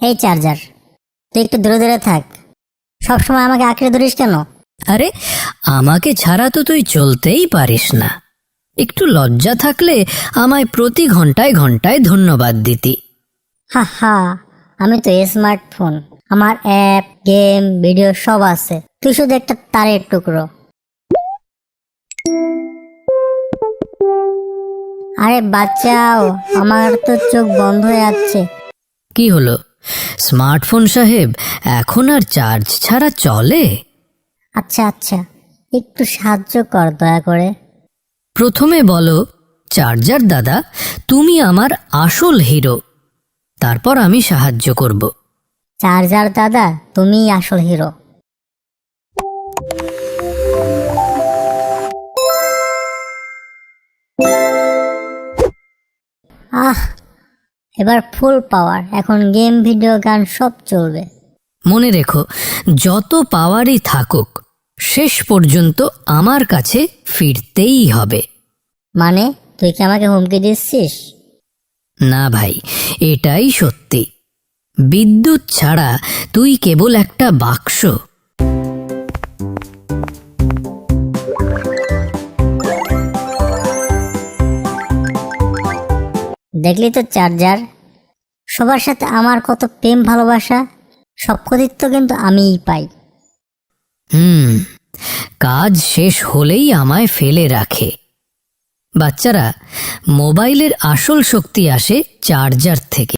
এই চার্জার, তুই একটু দূরে দূরে থাক। সবসময় আমাকে আঁকড়ে ধরিস কেন? আরে আমাকে ছাড়া তো তুই চলতেই পারিস না। একটু লজ্জা থাকলে আমায় প্রতি ঘন্টায় ঘন্টায় ধন্যবাদ দিতি। হা হা, আমি তো স্মার্টফোন, আমার অ্যাপ, গেম, ভিডিও সব আছে। তুই শুধু একটা তারের টুকরো। আরে বাঁচাও, আমার তো চোখ বন্ধ হয়ে যাচ্ছে। কি হলো স্মার্টফোন সাহেব, এখন আর চার্জ ছাড়া চলে? আচ্ছা আচ্ছা, একটু সাহায্য কর দয়া করে। প্রথমে বলো চার্জার দাদা, তুমি আমার আসল হিরো, তারপর আমি সাহায্য করব। চার্জার দাদা, তুমিই আসল হিরো। আহ, এবার ফুল পাওয়ার। এখন গেম, ভিডিও, গান সব চলবে। মনে রেখো, যত পাওয়ারই থাকুক শেষ পর্যন্ত আমার কাছে ফিরতেই হবে। মানে তুই কি আমাকে হুমকি দিচ্ছিস? না ভাই, এটাই সত্যি। বিদ্যুৎ ছাড়া তুই কেবল একটা বাক্স। দেখলি তো চার্জার, সবার সাথে আমার কত প্রেম ভালোবাসা, সব কৃতিত্ব কিন্তু আমিই পাই। কাজ শেষ হলেই আমায় ফেলে রাখে। বাচ্চারা, মোবাইলের আসল শক্তি আসে চার্জার থেকে।